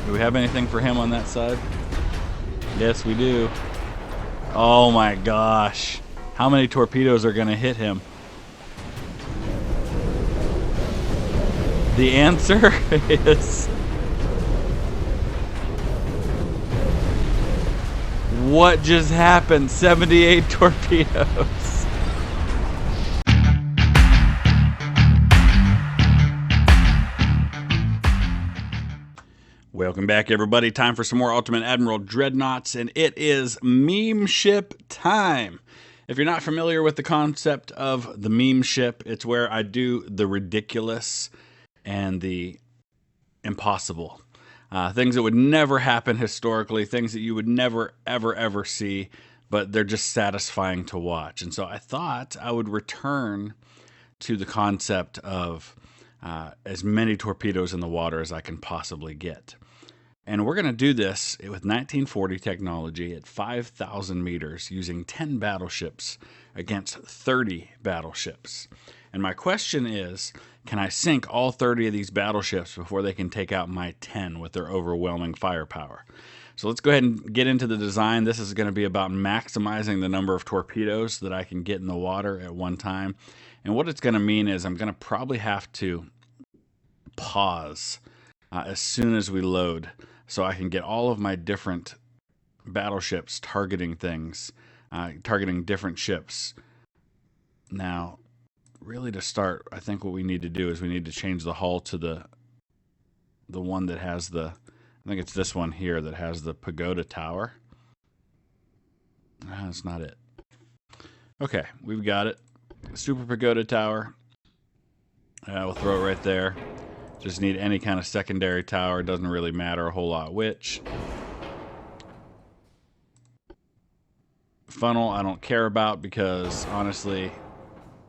Do we have anything for him on that side? Yes, we do. Oh my gosh. How many torpedoes are going to hit him? The answer is... What just happened? 78 torpedoes. Welcome back, everybody. Time for some more Ultimate Admiral Dreadnoughts, and it is meme ship time. If you're not familiar with the concept of the meme ship, it's where I do the ridiculous and the impossible. Things that would never happen historically, things that you would never, ever see, but they're just satisfying to watch. And so I thought I would return to the concept of as many torpedoes in the water as I can possibly get. And we're going to do this with 1940 technology at 5,000 meters using 10 battleships against 30 battleships. And my question is, can I sink all 30 of these battleships before they can take out my 10 with their overwhelming firepower? So let's go ahead and get into the design. This is going to be about maximizing the number of torpedoes that I can get in the water at one time. And what it's going to mean is I'm going to probably have to pause as soon as we load so I can get all of my different battleships targeting things, targeting different ships. Now, really to start, I think what we need to do is we need to change the hull to the one that has the, I think it's this one here that has the pagoda tower. That's not it. Okay, we've got it. Super pagoda tower. We'll throw it right there. Just need any kind of secondary tower. It doesn't really matter a whole lot which. Funnel I don't care about because honestly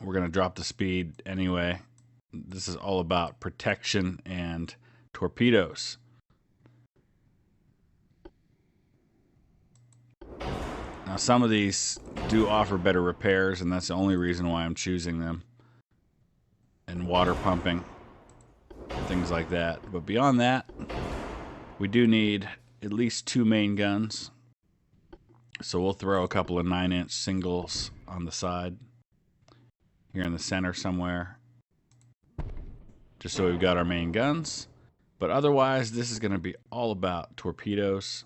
we're going to drop the speed anyway. This is all about protection and torpedoes. Now some of these do offer better repairs, and that's the only reason why I'm choosing them. And water pumping, things like that. But beyond that, we do need at least 2 main guns. So we'll throw a couple of 9-inch singles on the side. Here in the center somewhere. Just so we've got our main guns. But otherwise, this is going to be all about torpedoes.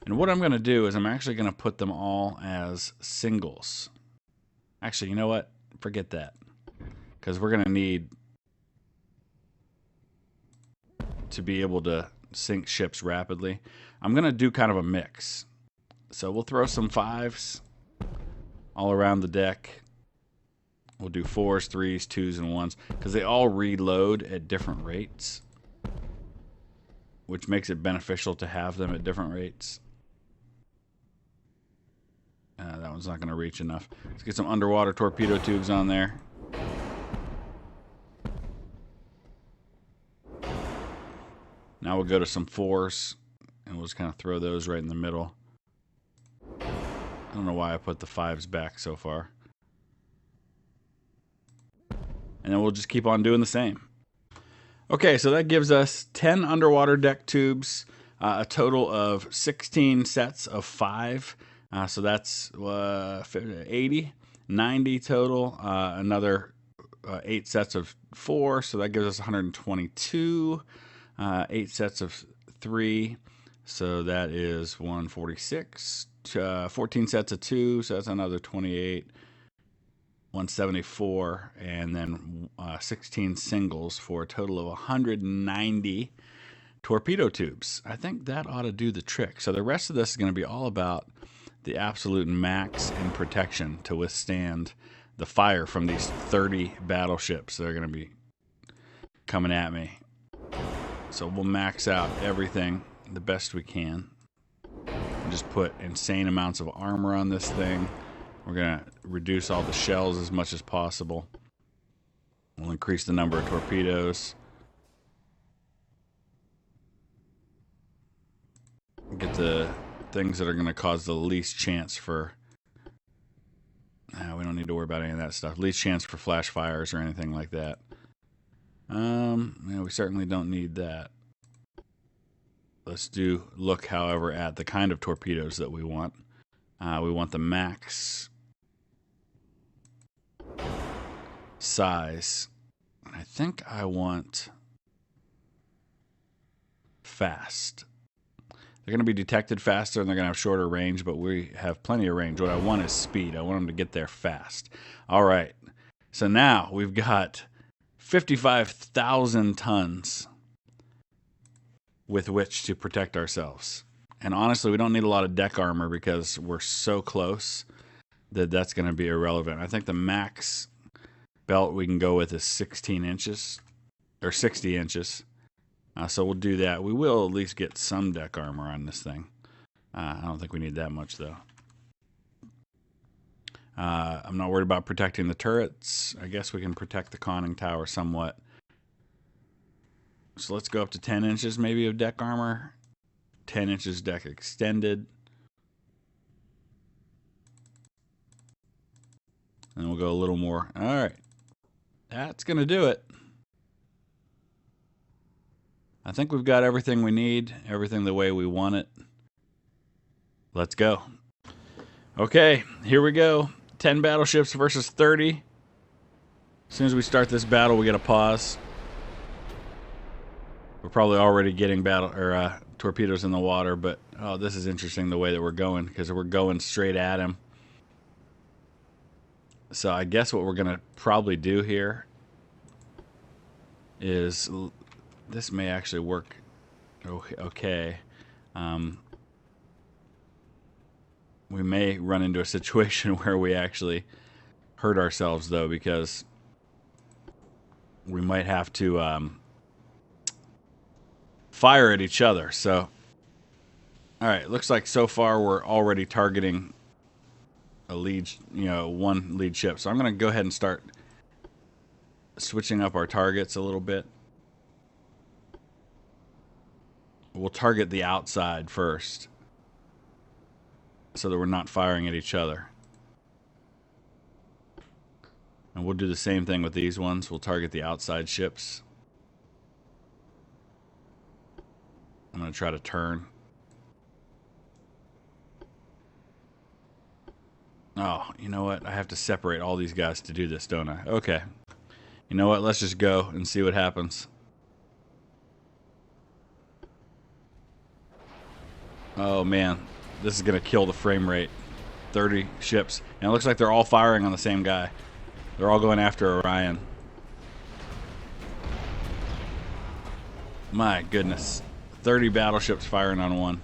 And what I'm going to do is I'm actually going to put them all as singles. Actually, you know what? Forget that. Because we're going to need to be able to sink ships rapidly. I'm going to do kind of a mix. So we'll throw some 5s all around the deck. We'll do 4s, 3s, 2s, and 1s because they all reload at different rates, which makes it beneficial to have them at different rates. That one's not going to reach enough. Let's get some underwater torpedo tubes on there. Now we'll go to some 4s, and we'll just kind of throw those right in the middle. I don't know why I put the 5s back so far. And then we'll just keep on doing the same. Okay, so that gives us 10 underwater deck tubes, a total of 16 sets of 5. So that's 80, 90 total. Another 8 sets of 4, so that gives us 122. 8 sets of 3, so that is 146. 14 sets of 2, so that's another 28. 174, and then 16 singles for a total of 190 torpedo tubes. I think that ought to do the trick. So the rest of this is going to be all about the absolute max in protection to withstand the fire from these 30 battleships that are going to be coming at me. So we'll max out everything the best we can. Just put insane amounts of armor on this thing. We're going to reduce all the shells as much as possible. We'll increase the number of torpedoes. Get the things that are going to cause the least chance for... we don't need to worry about any of that stuff. Least chance for flash fires or anything like that. We certainly don't need that. Let's look, however, at the kind of torpedoes that we want. We want the max size. I think I want fast. They're going to be detected faster and they're going to have shorter range, but we have plenty of range. What I want is speed. I want them to get there fast. All right. So now we've got 55,000 tons with which to protect ourselves. And honestly, we don't need a lot of deck armor because we're so close that that's going to be irrelevant. I think the max belt we can go with is 16 inches or 60 inches. So we'll do that. We will at least get some deck armor on this thing. I don't think we need that much, though. I'm not worried about protecting the turrets. I guess we can protect the conning tower somewhat. So let's go up to 10 inches maybe of deck armor. 10 inches deck extended. And we'll go a little more. All right. That's going to do it. I think we've got everything we need, everything the way we want it. Let's go. Okay, here we go. 10 battleships versus 30. As soon as we start this battle, we get a pause. We're probably already getting torpedoes in the water, but oh, this is interesting the way that we're going because we're going straight at him. So I guess what we're going to probably do here is, this may actually work okay. We may run into a situation where we actually hurt ourselves, though, because we might have to fire at each other. So, all right, looks like so far we're already targeting a lead, one lead ship. So I'm going to go ahead and start switching up our targets a little bit. We'll target the outside first so that we're not firing at each other. And we'll do the same thing with these ones. We'll target the outside ships. I'm going to try to turn. Oh, you know what? I have to separate all these guys to do this, don't I? Okay. You know what? Let's just go and see what happens. Oh, man. This is going to kill the frame rate. 30 ships. And it looks like they're all firing on the same guy. They're all going after Orion. My goodness. 30 battleships firing on one.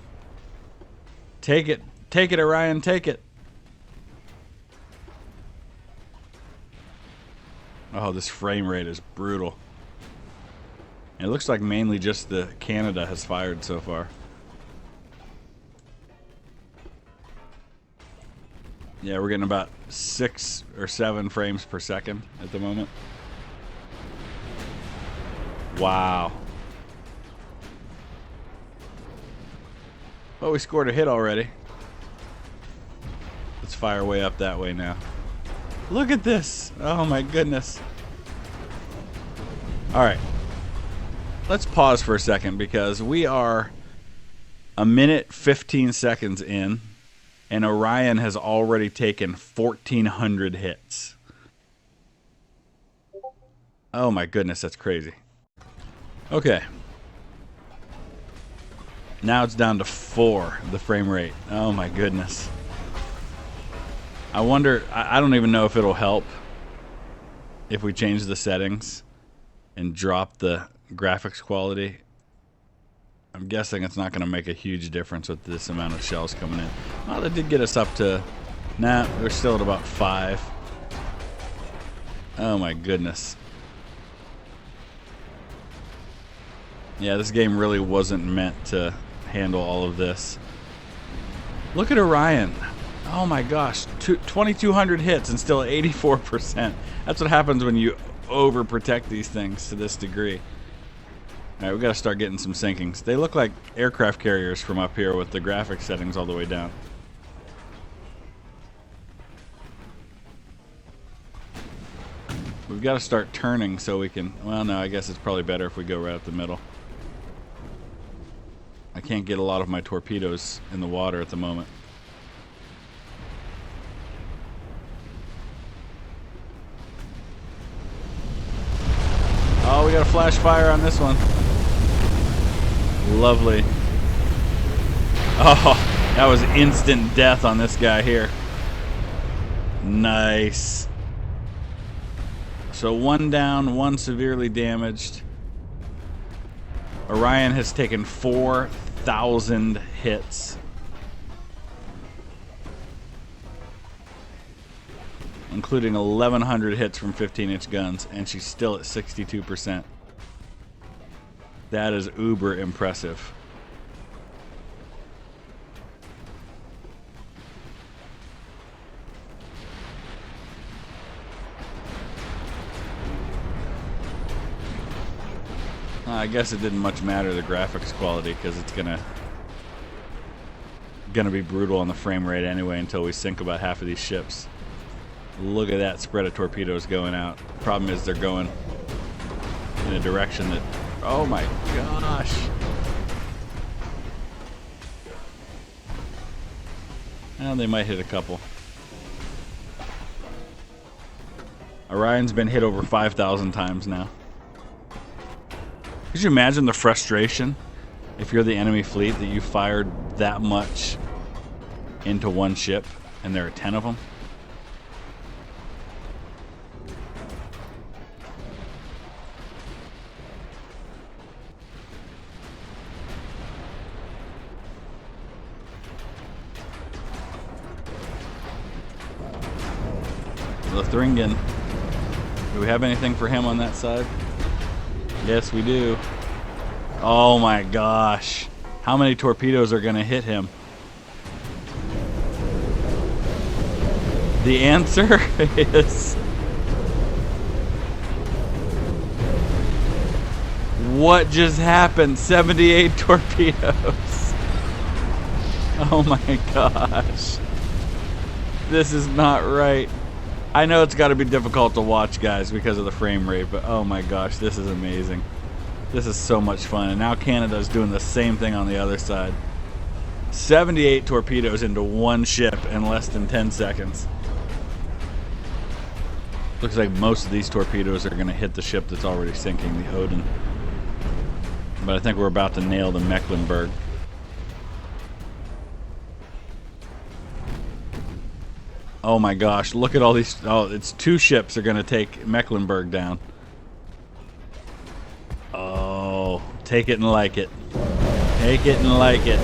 Take it. Take it, Orion. Take it. Oh, this frame rate is brutal. It looks like mainly just the Canada has fired so far. Yeah, we're getting about 6 or 7 frames per second at the moment. Wow. Oh, we scored a hit already. Let's fire way up that way now. Look at this. Oh my goodness. Alright. Let's pause for a second because we are a minute 15 seconds in and Orion has already taken 1,400 hits. Oh my goodness, that's crazy. Okay. Now it's down to 4, the frame rate. Oh my goodness. I wonder, I don't even know if it'll help if we change the settings and drop the graphics quality. I'm guessing it's not going to make a huge difference with this amount of shells coming in. Well, that did get us up to, nah, we're still at about 5. Oh my goodness. Yeah, this game really wasn't meant to handle all of this. Look at Orion. Oh my gosh, 2,200 hits and still 84%. That's what happens when you overprotect these things to this degree. All right, we got to start getting some sinkings. They look like aircraft carriers from up here with the graphics settings all the way down. We've got to start turning so we can, well, no, I guess it's probably better if we go right up the middle. I can't get a lot of my torpedoes in the water at the moment. Oh, we got a flash fire on this one. Lovely. Oh, that was instant death on this guy here. Nice. So 1 down, 1 severely damaged. Orion has taken 4,000 hits. Including 1,100 hits from 15-inch guns, and she's still at 62%. That is uber impressive. I guess it didn't much matter the graphics quality because it's gonna be brutal on the frame rate anyway until we sink about half of these ships. Look at that spread of torpedoes going out. Problem is they're going in a direction that, oh my gosh. Well, they might hit a couple. Orion's been hit over 5,000 times now. Could you imagine the frustration if you're the enemy fleet that you fired that much into one ship and there are 10 of them? Lothringen. Do we have anything for him on that side? Yes, we do. Oh my gosh. How many torpedoes are going to hit him? The answer is... what just happened? 78 torpedoes. Oh my gosh. This is not right. I know it's got to be difficult to watch, guys, because of the frame rate, but oh my gosh, this is amazing. This is so much fun. And now Canada's doing the same thing on the other side. 78 torpedoes into one ship in less than 10 seconds. Looks like most of these torpedoes are going to hit the ship that's already sinking, the Odin. But I think we're about to nail the Mecklenburg. Oh my gosh, look at all these. Oh, it's 2 ships are going to take Mecklenburg down. Oh, take it and like it. Take it and like it.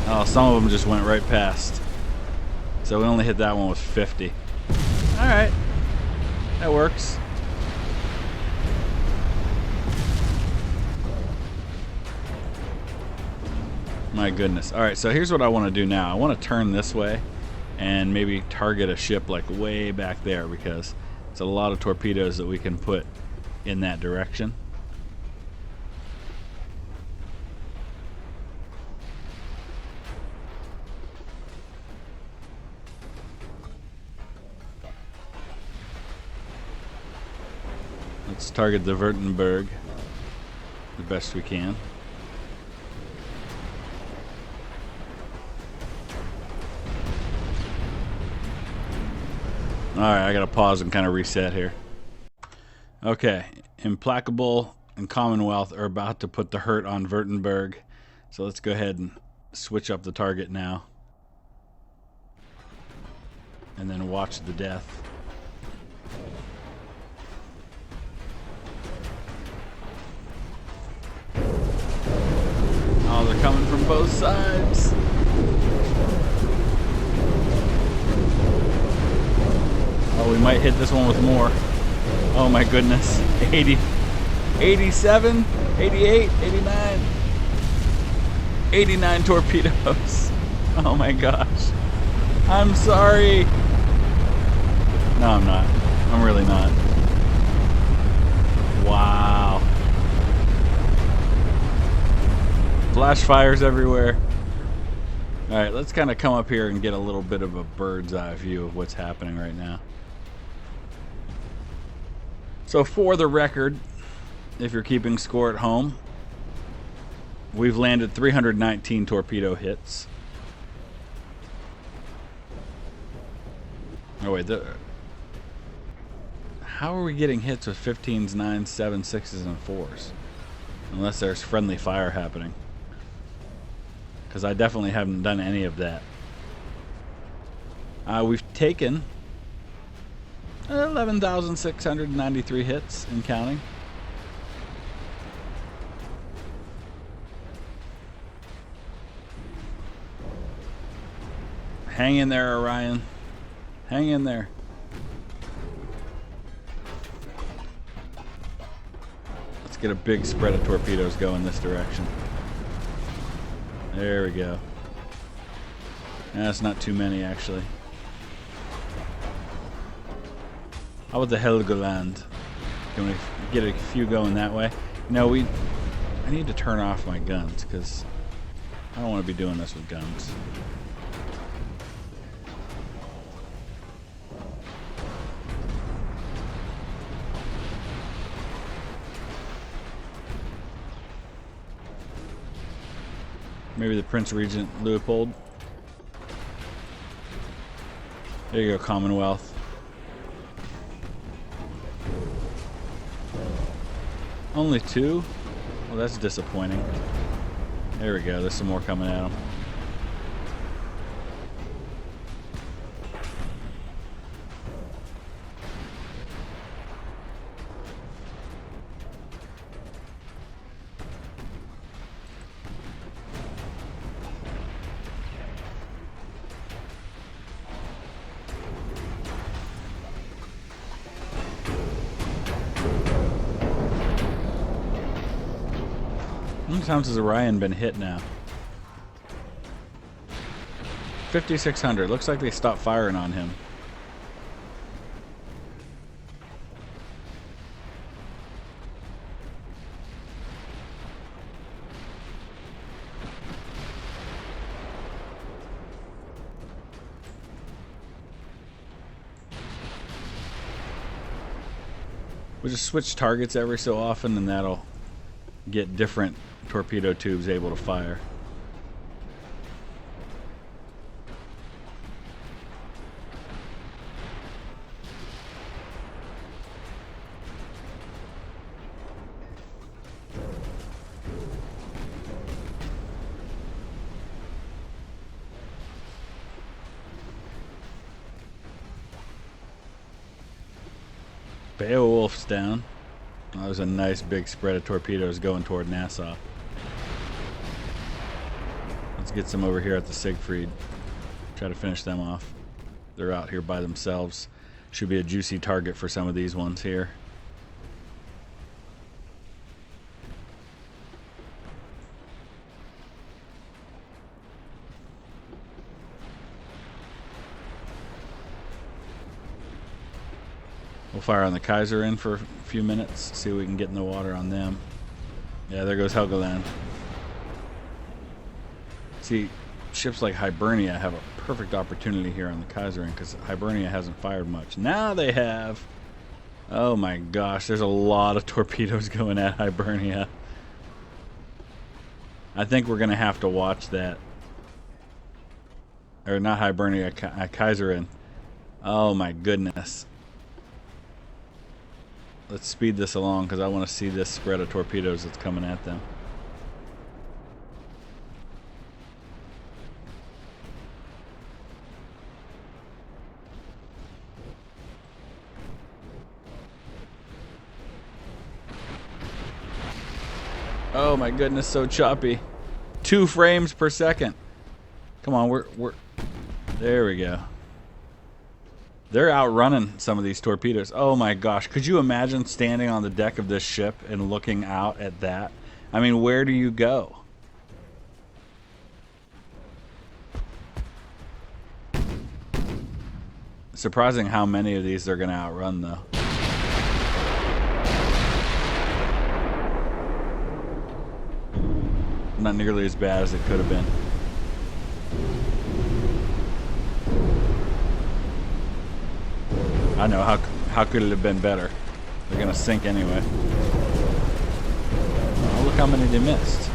Oh, some of them just went right past. So we only hit that one with 50. Alright. That works. My goodness. Alright, so here's what I want to do now. I want to turn this way and maybe target a ship like way back there because it's a lot of torpedoes that we can put in that direction. Let's target the Württemberg the best we can. Alright, I gotta pause and kind of reset here. Okay, Implacable and Commonwealth are about to put the hurt on Württemberg. So let's go ahead and switch up the target now. And then watch the death. Oh, they're coming from both sides. Oh, we might hit this one with more. Oh my goodness. 80, 87, 88, 89. 89 torpedoes. Oh my gosh. I'm sorry. No, I'm not. I'm really not. Wow. Flash fires everywhere. Alright, let's kind of come up here and get a little bit of a bird's eye view of what's happening right now. So for the record, if you're keeping score at home, we've landed 319 torpedo hits. Oh wait, how are we getting hits with 15s, 9s, 7s, 6s, and 4s? Unless there's friendly fire happening. Because I definitely haven't done any of that. We've taken 11,693 hits and counting. Hang in there, Orion. Hang in there. Let's get a big spread of torpedoes going this direction. There we go. That's not too many, actually. How about the Helgoland? Can we get a few going that way? No, I need to turn off my guns because I don't want to be doing this with guns. Maybe the Prince Regent Leopold. There you go, Commonwealth. Only 2? Well, that's disappointing. There we go, there's some more coming at them. How many times has Orion been hit now? 5,600. Looks like they stopped firing on him. We just switch targets every so often, and that'll get different torpedo tubes able to fire. Beowulf's down. That was a nice big spread of torpedoes going toward Nassau. Let's get some over here at the Siegfried. Try to finish them off. They're out here by themselves. Should be a juicy target for some of these ones here. We'll fire on the Kaiser in for a few minutes, see if we can get in the water on them. Yeah, there goes Helgoland. See, ships like Hibernia have a perfect opportunity here on the Kaiser because Hibernia hasn't fired much. Now they have. Oh my gosh, there's a lot of torpedoes going at Hibernia. I think we're going to have to watch that. Or not Hibernia, Kaiserin. Oh my goodness. Let's speed this along because I want to see this spread of torpedoes that's coming at them. Oh my goodness, so choppy. 2 frames per second. Come on, we're there we go. They're outrunning some of these torpedoes. Oh my gosh, could you imagine standing on the deck of this ship and looking out at that? I mean, where do you go? Surprising how many of these they're going to outrun, though. Not nearly as bad as it could have been. I know, how could it have been better? They're gonna sink anyway. Oh, look how many they missed.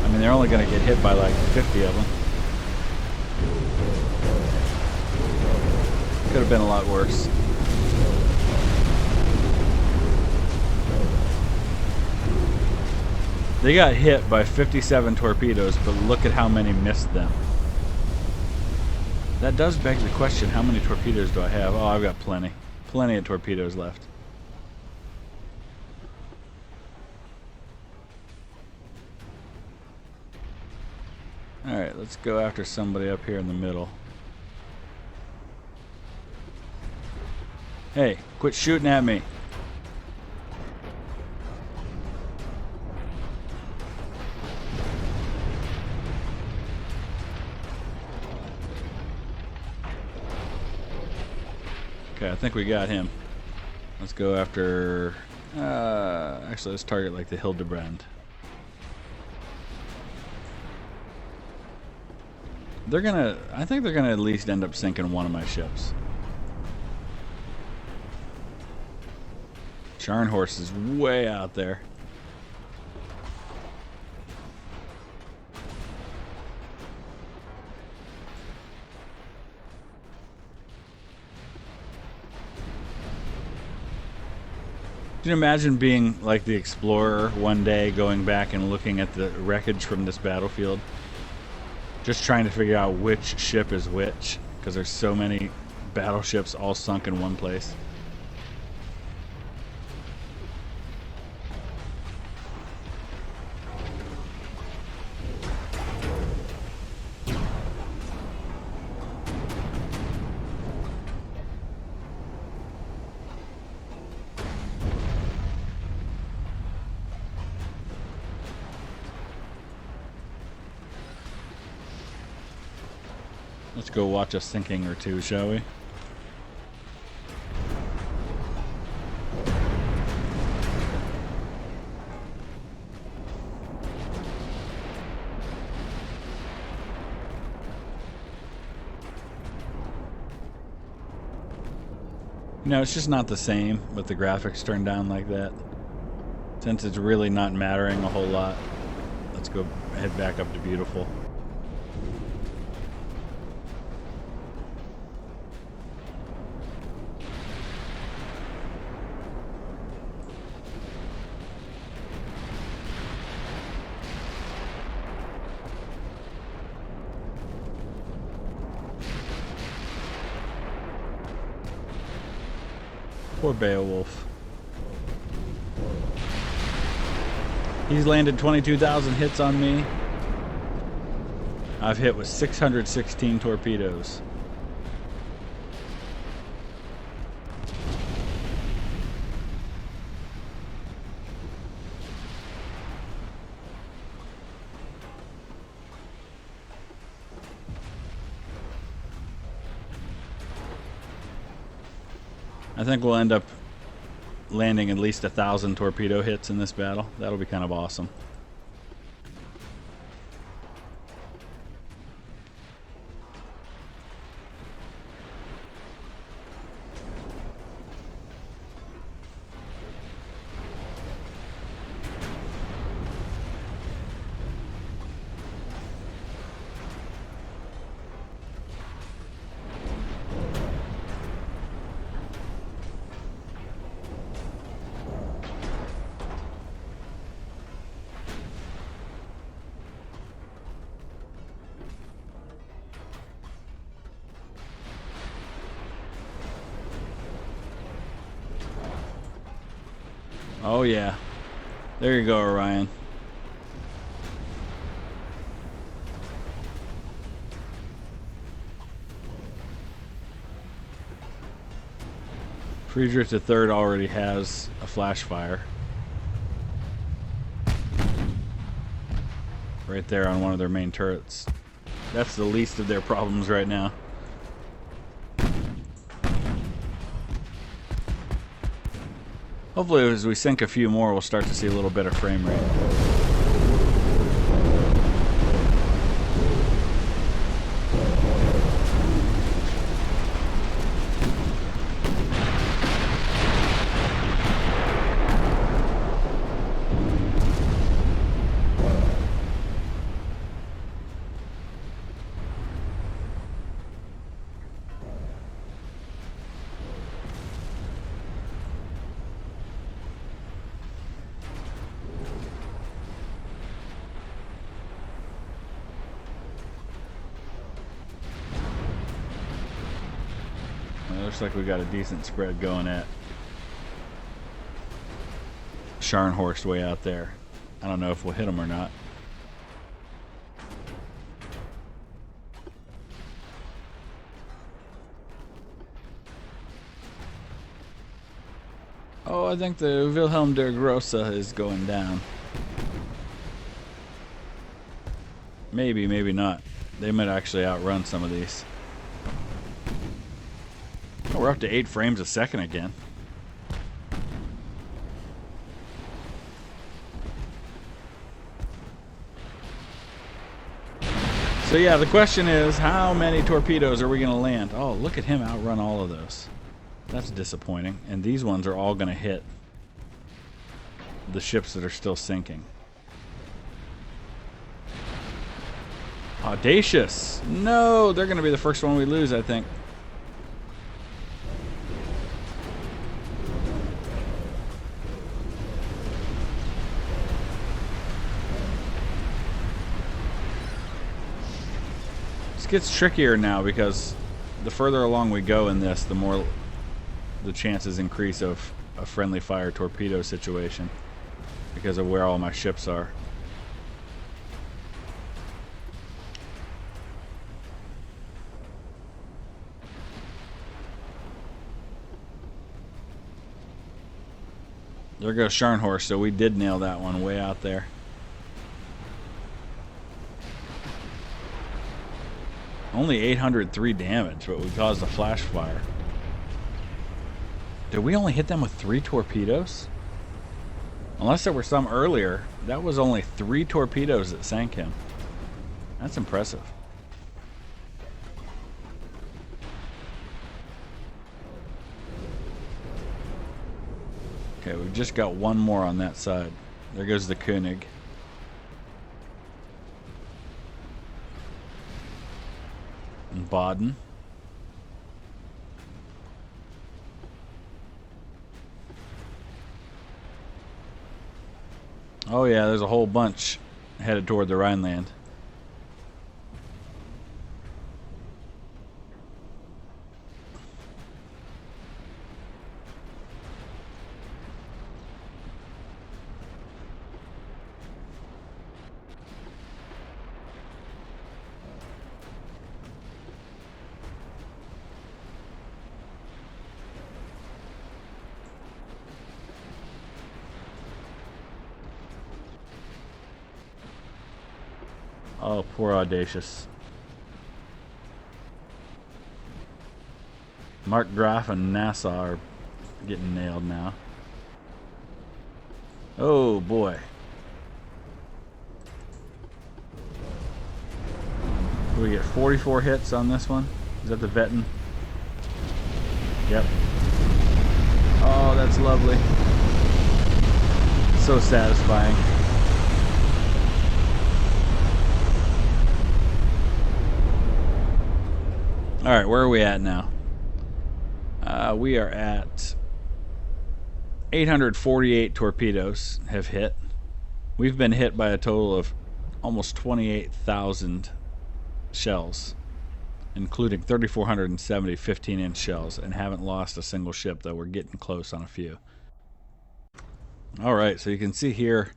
I mean, they're only gonna get hit by like 50 of them. Could have been a lot worse. They got hit by 57 torpedoes, but look at how many missed them. That does beg the question, how many torpedoes do I have? Oh, I've got plenty. Plenty of torpedoes left. Alright, let's go after somebody up here in the middle. Hey, quit shooting at me. Okay, I think we got him. Let's go after... actually, let's target like the Hildebrand. They're gonna... I think they're gonna at least end up sinking one of my ships. Scharnhorst is way out there. Can you imagine being like the explorer one day, going back and looking at the wreckage from this battlefield? Just trying to figure out which ship is which, because there's so many battleships all sunk in one place. Let's go watch a sinking or two, shall we? You know, it's just not the same with the graphics turned down like that. Since it's really not mattering a whole lot, let's go head back up to beautiful. Poor Beowulf. He's landed 22,000 hits on me. I've hit with 616 torpedoes. I think we'll end up landing at least 1,000 torpedo hits in this battle. That'll be kind of awesome. Oh yeah. There you go, Orion. Friedrich III already has a flash fire. Right there on one of their main turrets. That's the least of their problems right now. Hopefully as we sink a few more, we'll start to see a little bit of frame rate. looks like we got a decent spread going at Scharnhorst way out there. I don't know if we'll hit them or not. Oh, I think the Wilhelm der Grosse is going down. Maybe, maybe not. They might actually outrun some of these. Oh, we're up to 8 frames a second again. So yeah, the question is, how many torpedoes are we going to land? Oh, look at him outrun all of those. That's disappointing. And these ones are all going to hit the ships that are still sinking. Audacious. No, they're going to be the first one we lose, I think. This gets trickier now because the further along we go in this, the more the chances increase of a friendly fire torpedo situation because of where all my ships are. There goes Scharnhorst, so we did nail that one way out there. Only 803 damage, but we caused a flash fire. Did we only hit them with 3 torpedoes? Unless there were some earlier, that was only 3 torpedoes that sank him. That's impressive. Okay, we've just got one more on that side. There goes the König. And Baden. Oh yeah, there's a whole bunch headed toward the Rhineland. Oh, poor Audacious. Mark Graf and Nassau are getting nailed now. Oh boy. We get 44 hits on this one. Is that the Vetten? Yep. Oh, that's lovely. So satisfying. Alright, where are we at now? We are at 848 torpedoes have hit. We've been hit by a total of almost 28,000 shells, including 3,470 15-inch shells, and haven't lost a single ship, though we're getting close on a few. Alright, so you can see here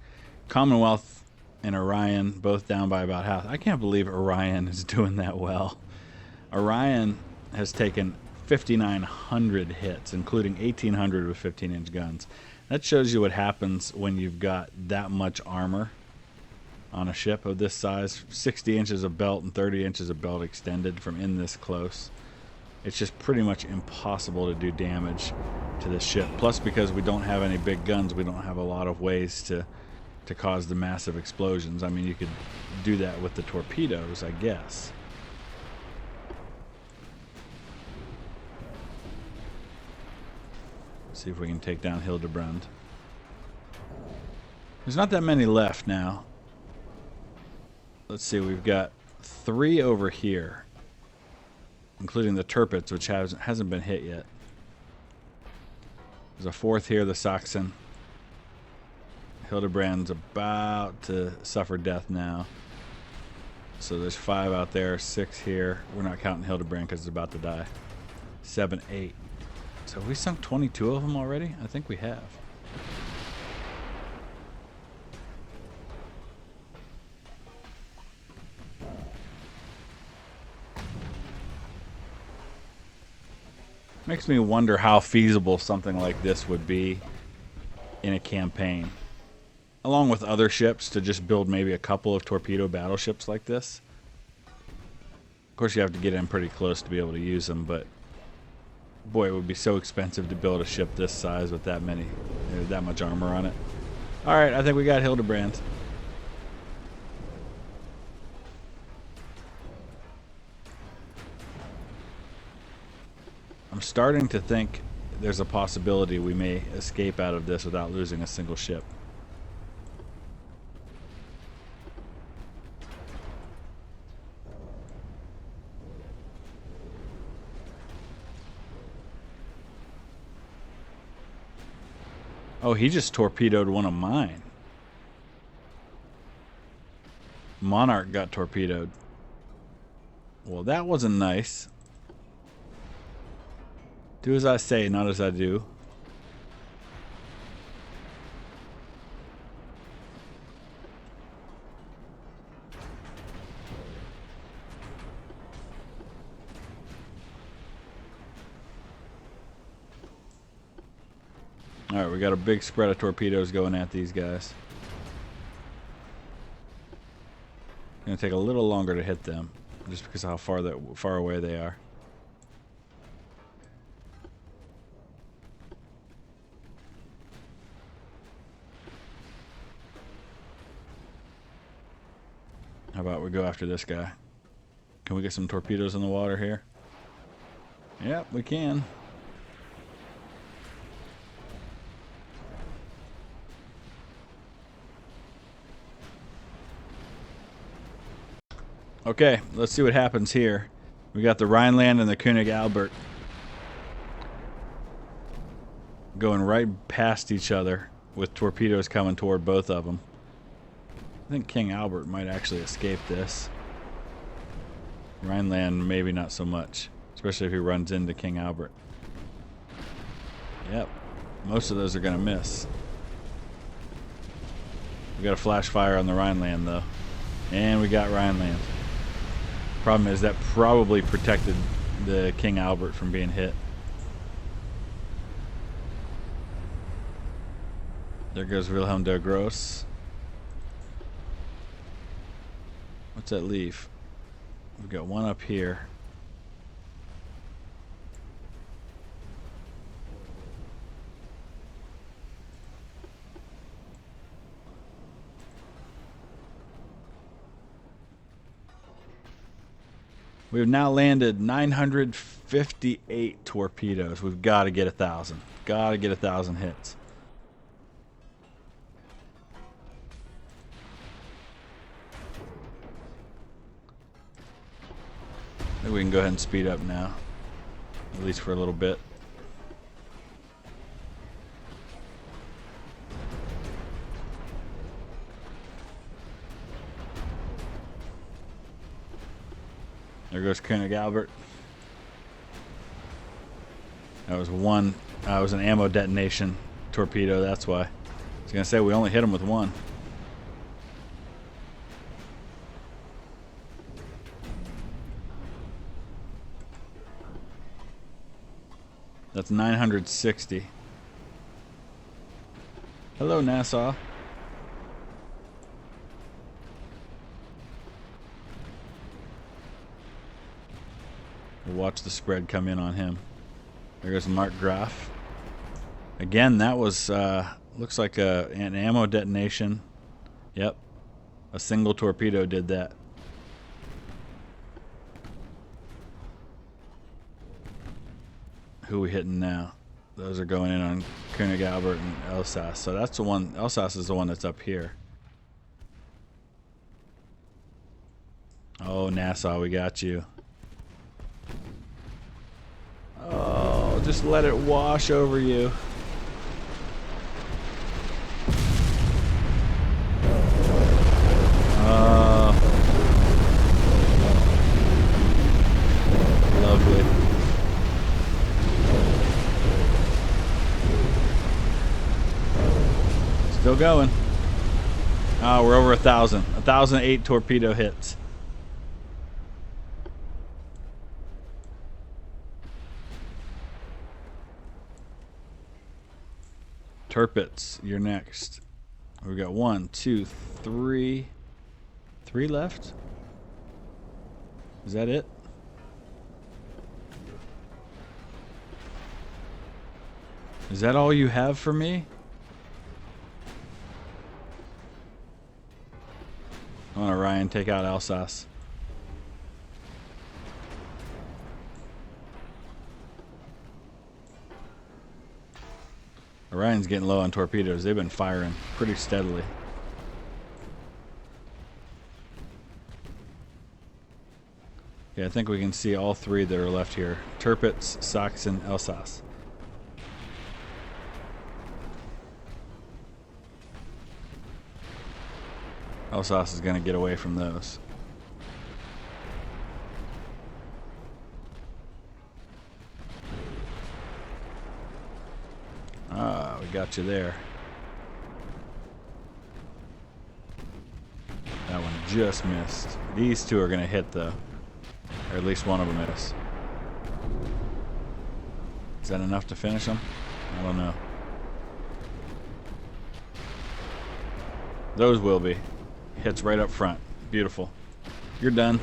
Commonwealth and Orion both down by about half. I can't believe Orion is doing that well. Orion has taken 5,900 hits, including 1,800 with 15-inch guns. That shows you what happens when you've got that much armor on a ship of this size. 60 inches of belt and 30 inches of belt extended from in this close. It's just pretty much impossible to do damage to this ship. Plus, because we don't have any big guns, we don't have a lot of ways to cause the massive explosions. I mean, you could do that with the torpedoes, I guess. See if we can take down Hildebrand. There's not that many left now. Let's see, we've got 3 over here, including the Tirpitz, which hasn't been hit yet. There's a 4th here, the Sachsen. Hildebrand's about to suffer death now. So there's 5 out there, 6 here. We're not counting Hildebrand because it's about to die. 7, 8. So have we sunk 22 of them already? I think we have. Makes me wonder how feasible something like this would be in a campaign. Along with other ships, to just build maybe a couple of torpedo battleships like this. Of course, you have to get in pretty close to be able to use them, but boy, it would be so expensive to build a ship this size with that much armor on it. Alright, I think we got Hildebrand. I'm starting to think there's a possibility we may escape out of this without losing a single ship. Oh, he just torpedoed one of mine. Monarch got torpedoed. Well, that wasn't nice. Do as I say, not as I do. Alright, we got a big spread of torpedoes going at these guys. It's gonna take a little longer to hit them, just because of how far away they are. How about we go after this guy? Can we get some torpedoes in the water here? Yep, we can. Okay, let's see what happens here. We got the Rhineland and the König Albert going right past each other with torpedoes coming toward both of them. I think King Albert might actually escape this. Rhineland, maybe not so much, especially if he runs into King Albert. Yep, most of those are going to miss. We got a flash fire on the Rhineland, though. And we got Rhineland. Problem is that probably protected the King Albert from being hit. There goes Wilhelm der Gross. What's that leave? We've got one up here. We've now landed 958 torpedoes. We've got to get 1,000. Got to get 1,000 hits. I think we can go ahead and speed up now, at least for a little bit. There goes König Albert. That was one. That was an ammo detonation torpedo. That's why. I was gonna say we only hit him with one. That's 960. Hello, Nassau. We'll watch the spread come in on him. There goes Mark Graf. Again, that was, looks like an ammo detonation. Yep. A single torpedo did that. Who are we hitting now? Those are going in on König Albert and Elsass. So that's the one. Elsass is the one that's up here. Oh, Nassau, we got you. Oh, just let it wash over you. Lovely. Still going. Oh, we're over 1,000. 1,008 torpedo hits. Turpets, you're next. We got 1, 2, 3. 3 left? Is that it? Is that all you have for me? I want to Ryan take out Alsace. Orion's getting low on torpedoes. They've been firing pretty steadily. Yeah, I think we can see all 3 that are left here. Turpets, Sox, and Alsace. Alsace is going to get away from those. Ah, we got you there. That one just missed. These 2 are going to hit, though. Or at least one of them is. Is that enough to finish them? I don't know. Those will be. Hits right up front. Beautiful. You're done.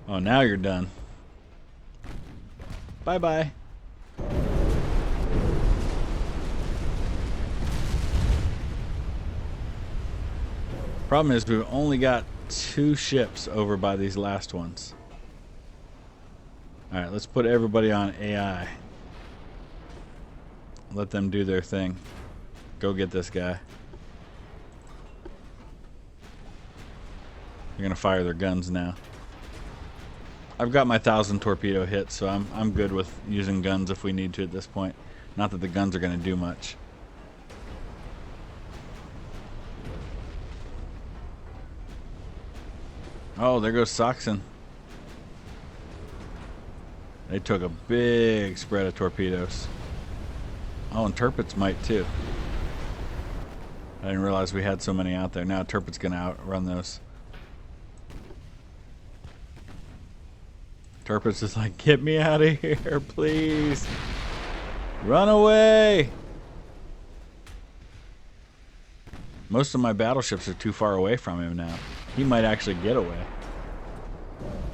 Oh, now you're done. Bye-bye. Problem is we've only got 2 ships over by these last ones. Alright, let's put everybody on AI. Let them do their thing. Go get this guy. They're gonna fire their guns now. I've got my 1,000 torpedo hits, so I'm good with using guns if we need to at this point. Not that the guns are gonna do much. Oh, there goes Saxon. They took a big spread of torpedoes. Oh, and Turpets might too. I didn't realize we had so many out there. Now Turpet's gonna outrun those. Turpets is like, get me out of here, please. Run away. Most of my battleships are too far away from him now. He might actually get away.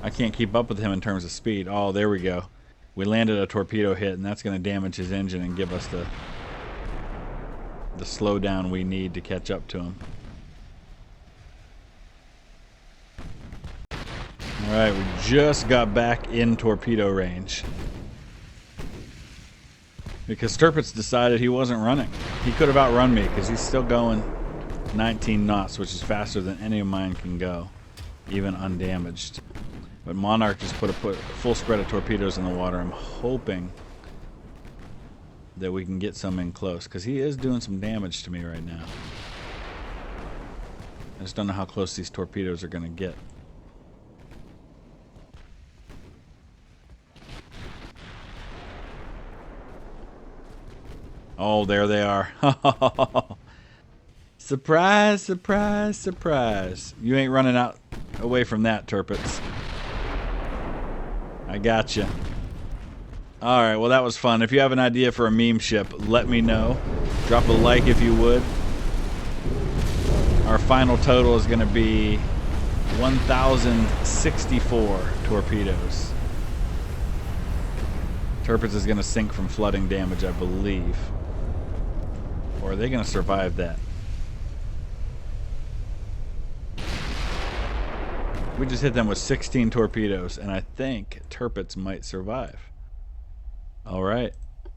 I can't keep up with him in terms of speed. Oh, there we go. We landed a torpedo hit, and that's going to damage his engine and give us the slowdown we need to catch up to him. Alright, we just got back in torpedo range. Because Turpets decided he wasn't running. He could have outrun me because he's still going 19 knots, which is faster than any of mine can go, even undamaged. But Monarch just put a full spread of torpedoes in the water. I'm hoping that we can get some in close, because he is doing some damage to me right now. I just don't know how close these torpedoes are going to get. Oh, there they are. Surprise, surprise, surprise. You ain't running out away from that, Turpets. I gotcha. Alright, well that was fun. If you have an idea for a meme ship, let me know. Drop a like if you would. Our final total is going to be 1,064 torpedoes. Turpets is going to sink from flooding damage, I believe. Or are they going to survive that? We just hit them with 16 torpedoes, and I think Turpets might survive. Alright.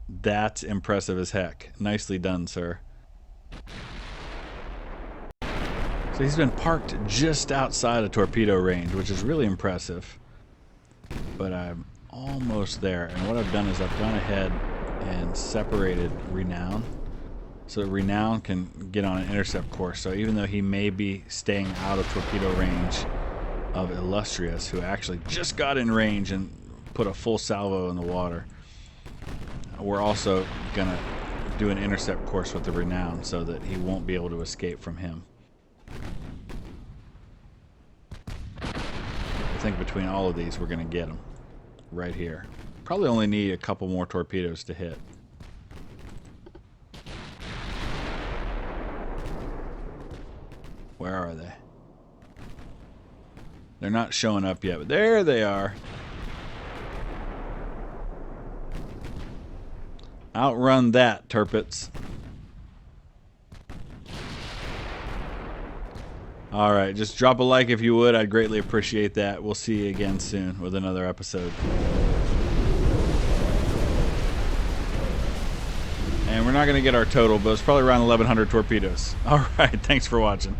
That's impressive as heck. Nicely done, sir. So he's been parked just outside of torpedo range, which is really impressive. But I'm almost there, and what I've done is I've gone ahead and separated Renown. so Renown can get on an intercept course. So even though he may be staying out of torpedo range of Illustrious, who actually just got in range and put a full salvo in the water, we're also going to do an intercept course with the Renown so that he won't be able to escape from him. I think between all of these we're going to get him right here. Probably only need a couple more torpedoes to hit. Where are they? They're not showing up yet, but there they are. Outrun that, Turpits. Alright, just drop a like if you would. I'd greatly appreciate that. We'll see you again soon with another episode. And we're not going to get our total, but it's probably around 1,100 torpedoes. Alright, thanks for watching.